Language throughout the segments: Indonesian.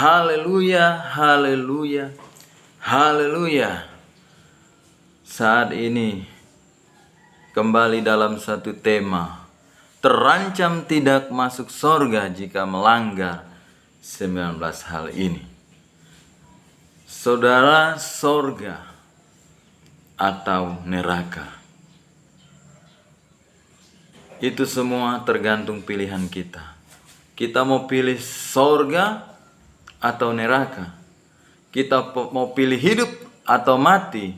Haleluya, haleluya, haleluya. Saat ini kembali dalam satu tema, terancam tidak masuk surga jika melanggar 19 hal ini. Saudara, surga atau neraka, itu semua tergantung pilihan kita. Kita mau pilih surga atau neraka, kita mau pilih hidup atau mati,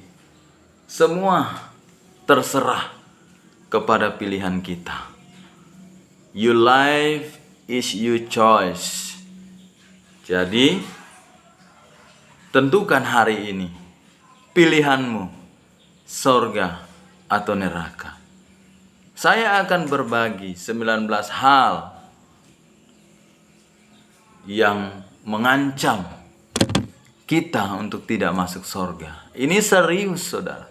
semua terserah kepada pilihan kita. Your life is your choice. Jadi tentukan hari ini pilihanmu, surga atau neraka. Saya akan berbagi 19 hal yang mengancam kita untuk tidak masuk surga. Ini serius, saudara.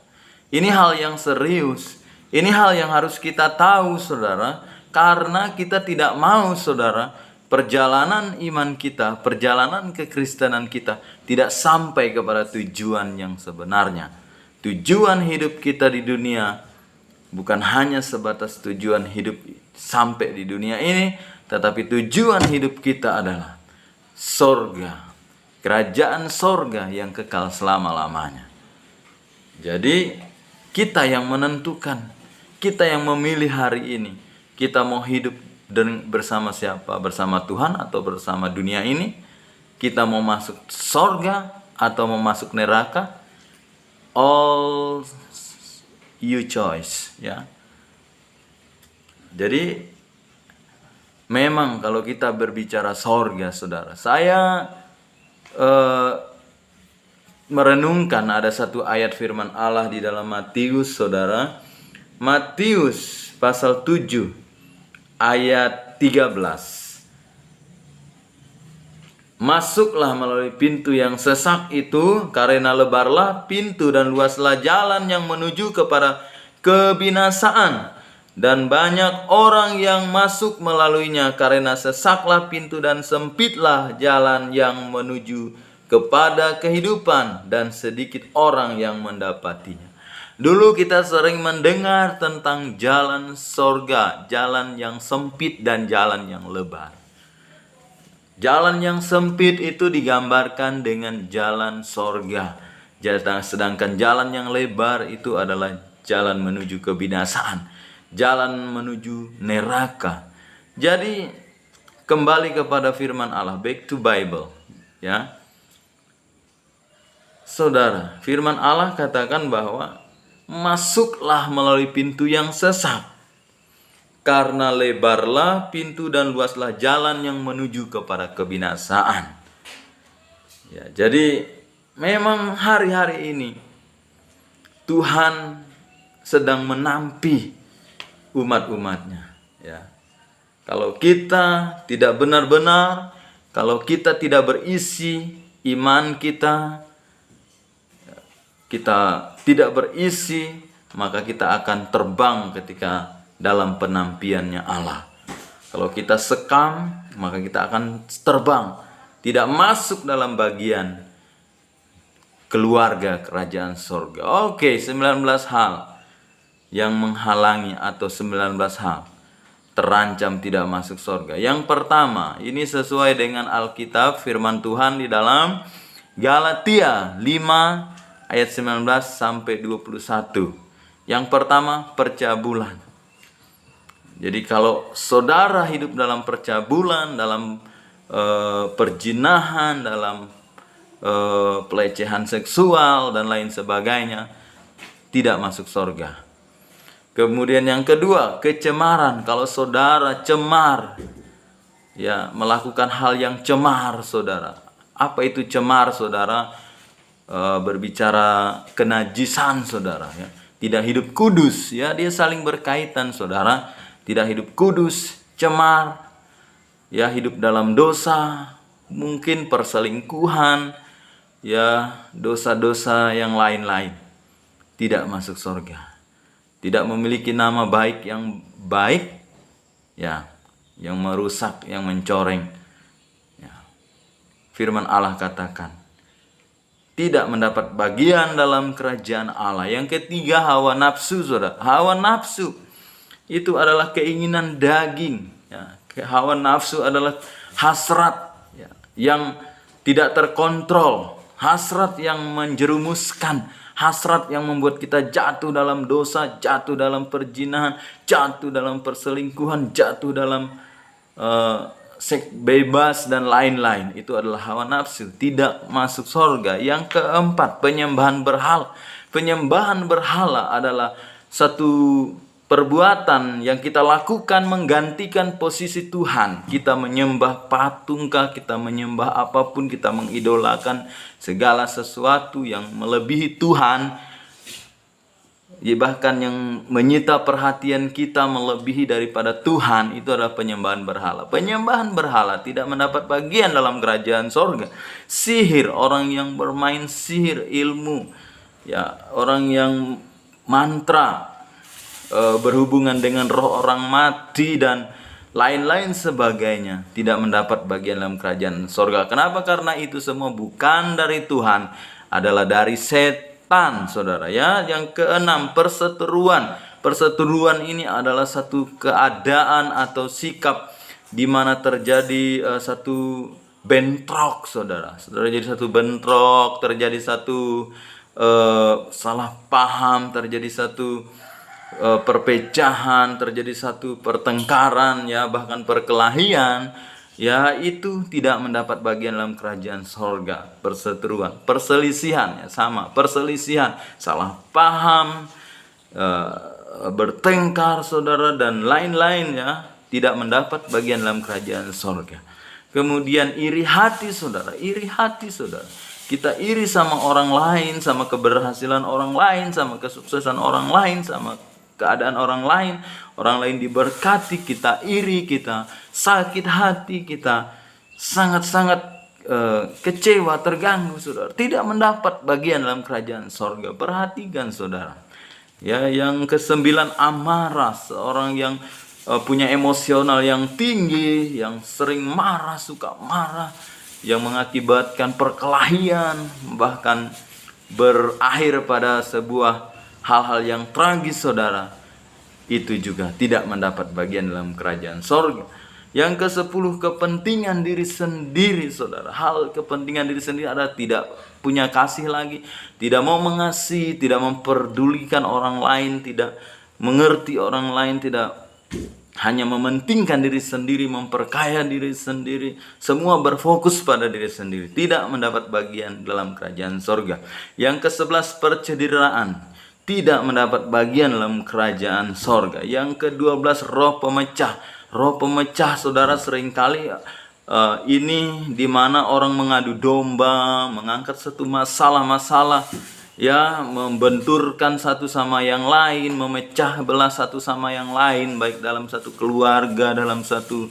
Ini hal yang serius. Ini hal yang harus kita tahu, saudara. Karena kita tidak mau, saudara, perjalanan iman kita, perjalanan kekristenan kita tidak sampai kepada tujuan yang sebenarnya. Tujuan hidup kita di dunia bukan hanya sebatas tujuan hidup sampai di dunia ini, tetapi tujuan hidup kita adalah surga, kerajaan surga yang kekal selama-lamanya. Jadi kita yang menentukan, kita yang memilih hari ini, kita mau hidup bersama siapa? Bersama Tuhan atau bersama dunia ini? Kita mau masuk surga atau mau masuk neraka? All you choice, ya. Jadi memang kalau kita berbicara surga, saudara, saya merenungkan ada satu ayat firman Allah di dalam Matius, saudara. Matius pasal 7 ayat 13. Masuklah melalui pintu yang sesak itu, karena lebarlah pintu dan luaslah jalan yang menuju kepada kebinasaan, dan banyak orang yang masuk melaluinya. Karena sesaklah pintu dan sempitlah jalan yang menuju kepada kehidupan, dan sedikit orang yang mendapatinya. Dulu kita sering mendengar tentang jalan surga, jalan yang sempit dan jalan yang lebar. Jalan yang sempit itu digambarkan dengan jalan surga, sedangkan jalan yang lebar itu adalah jalan menuju kebinasaan, jalan menuju neraka. Jadi kembali kepada firman Allah, back to Bible, ya. Saudara, firman Allah katakan bahwa masuklah melalui pintu yang sesak, karena lebarlah pintu dan luaslah jalan yang menuju kepada kebinasaan. Ya, jadi memang hari-hari ini Tuhan sedang menampi umat-umatnya, ya. Kalau kita tidak benar-benar, kalau kita tidak berisi iman kita tidak berisi, maka kita akan terbang ketika dalam penampiannya Allah. Kalau kita sekam, maka kita akan terbang, tidak masuk dalam bagian keluarga kerajaan surga. Oke, 19 hal yang menghalangi atau 19 hal terancam tidak masuk surga. Yang pertama, ini sesuai dengan Alkitab, firman Tuhan di dalam Galatia 5 ayat 19 sampai 21. Yang pertama, percabulan. Jadi kalau saudara hidup dalam percabulan, dalam perjinahan, dalam pelecehan seksual dan lain sebagainya, tidak masuk surga. Kemudian yang kedua, kecemaran. Kalau saudara cemar, ya, melakukan hal yang cemar, saudara. Apa itu cemar, saudara? Berbicara kenajisan, saudara, ya. Tidak hidup kudus, ya, dia saling berkaitan, saudara. Tidak hidup kudus, cemar, ya, hidup dalam dosa, mungkin perselingkuhan, ya, dosa-dosa yang lain-lain, tidak masuk surga. Tidak memiliki nama baik yang baik, ya, yang merusak, yang mencoreng, ya. firman Allah katakan, tidak mendapat bagian dalam kerajaan Allah. Yang ketiga, hawa nafsu, saudara. Hawa nafsu itu adalah keinginan daging. Ya. Hawa nafsu adalah hasrat ya, yang tidak terkontrol, hasrat yang menjerumuskan, hasrat yang membuat kita jatuh dalam dosa, jatuh dalam perzinahan, jatuh dalam perselingkuhan, jatuh dalam seks bebas dan lain-lain. Itu adalah hawa nafsu, tidak masuk surga. Yang keempat, penyembahan berhala. Penyembahan berhala adalah satu perbuatan yang kita lakukan menggantikan posisi Tuhan. Kita menyembah patungkah, kita menyembah apapun, kita mengidolakan segala sesuatu yang melebihi Tuhan. Ya, bahkan yang menyita perhatian kita melebihi daripada Tuhan, itu adalah penyembahan berhala. Penyembahan berhala tidak mendapat bagian dalam kerajaan sorga. Sihir, orang yang bermain sihir, ilmu, ya, orang yang mantra, berhubungan dengan roh orang mati dan lain-lain sebagainya, tidak mendapat bagian dalam kerajaan sorga. Kenapa? Karena itu semua bukan dari Tuhan, adalah dari setan, saudara. Ya, yang keenam, perseteruan. Perseteruan ini adalah satu keadaan atau sikap di mana terjadi satu bentrok, saudara. Saudara, jadi satu bentrok, terjadi satu salah paham, terjadi satu perpecahan, terjadi satu pertengkaran, ya, bahkan perkelahian. Ya, itu tidak mendapat bagian dalam kerajaan sorga. Perseteruan, perselisihan, ya, sama, perselisihan, salah paham, bertengkar, saudara, dan lain-lain, ya, tidak mendapat bagian dalam kerajaan sorga. Kemudian iri hati, saudara, iri hati, saudara. Kita iri sama orang lain, sama keberhasilan orang lain, sama kesuksesan orang lain, sama keadaan orang lain diberkati, kita iri, kita sakit hati, kita sangat-sangat kecewa, terganggu, saudara. Tidak mendapat bagian dalam kerajaan sorga. Perhatikan, saudara. Ya, yang kesembilan, amarah. Seorang yang punya emosional yang tinggi, yang sering marah, suka marah, yang mengakibatkan perkelahian, bahkan berakhir pada sebuah hal-hal yang tragis, saudara, itu juga tidak mendapat bagian dalam kerajaan sorga. Yang ke-10, kepentingan diri sendiri, saudara. Hal kepentingan diri sendiri adalah tidak punya kasih lagi, tidak mau mengasihi, tidak memperdulikan orang lain, tidak mengerti orang lain, tidak, hanya mementingkan diri sendiri, memperkaya diri sendiri, semua berfokus pada diri sendiri, tidak mendapat bagian dalam kerajaan sorga. Yang ke-11, percederaan, tidak mendapat bagian dalam kerajaan sorga. Yang ke-12, roh pemecah. Roh pemecah, saudara, seringkali ini dimana orang mengadu domba, mengangkat satu masalah-masalah, ya, membenturkan satu sama yang lain, memecah belah satu sama yang lain, baik dalam satu keluarga, dalam satu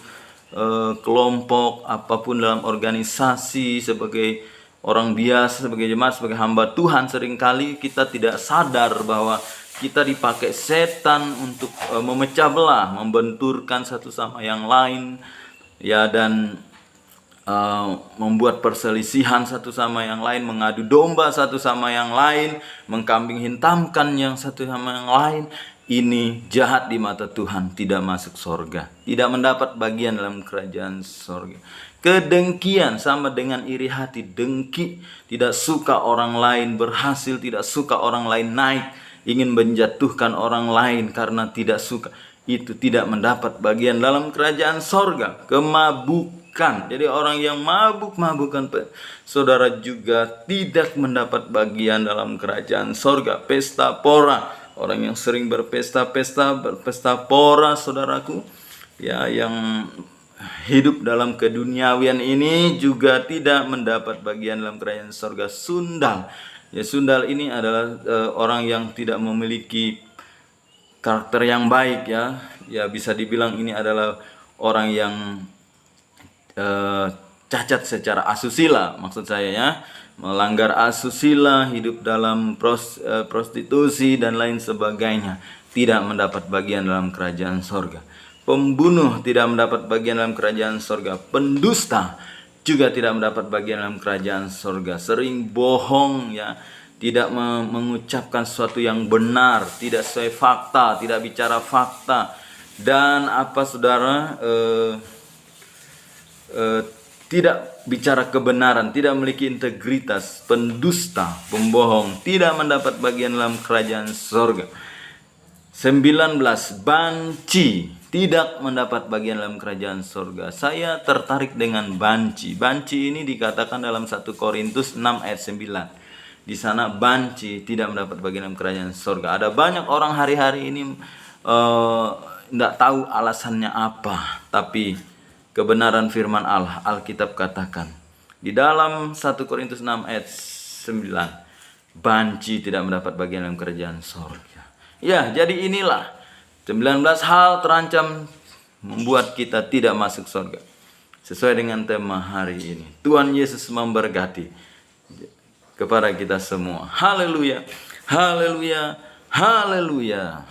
kelompok, apapun, dalam organisasi, sebagai orang biasa, sebagai jemaat, sebagai hamba Tuhan. Seringkali kita tidak sadar bahwa kita dipakai setan untuk memecah belah, membenturkan satu sama yang lain, ya, dan membuat perselisihan satu sama yang lain, mengadu domba satu sama yang lain, mengkambing hitamkan yang satu sama yang lain. Ini jahat di mata Tuhan, tidak masuk sorga, tidak mendapat bagian dalam kerajaan sorga. Kedengkian sama dengan iri hati, dengki, tidak suka orang lain berhasil, tidak suka orang lain naik, ingin menjatuhkan orang lain karena tidak suka, itu tidak mendapat bagian dalam kerajaan sorga. Kemabukan, jadi orang yang mabuk-mabukan, saudara, juga tidak mendapat bagian dalam kerajaan sorga. Pesta pora, orang yang sering berpesta pora, saudaraku, ya, yang hidup dalam keduniawian ini juga tidak mendapat bagian dalam kerajaan sorga. Sundal, ya, sundal ini adalah orang yang tidak memiliki karakter yang baik, ya. Ya, bisa dibilang ini adalah orang yang cacat secara asusila, maksud saya, ya, melanggar asusila, hidup dalam prostitusi dan lain sebagainya, tidak mendapat bagian dalam kerajaan sorga. Pembunuh tidak mendapat bagian dalam kerajaan sorga. Pendusta juga tidak mendapat bagian dalam kerajaan sorga. Sering bohong ya, tidak mengucapkan sesuatu yang benar, tidak sesuai fakta, tidak bicara fakta, dan apa saudara, tidak bicara kebenaran, tidak memiliki integritas, pendusta, pembohong, tidak mendapat bagian dalam kerajaan sorga. 19, banci, tidak mendapat bagian dalam kerajaan sorga. Saya tertarik dengan banci. Banci ini dikatakan dalam 1 Korintus 6 ayat 9. Di sana banci tidak mendapat bagian dalam kerajaan sorga. Ada banyak orang hari-hari ini tidak tahu alasannya apa, tapi kebenaran firman Allah, Alkitab katakan di dalam 1 Korintus 6 ayat 9, banci tidak mendapat bagian dalam kerajaan sorga. Ya, jadi inilah 19 hal terancam membuat kita tidak masuk surga. Sesuai dengan tema hari ini. Tuhan Yesus memberkati kepada kita semua. Haleluya, haleluya, haleluya.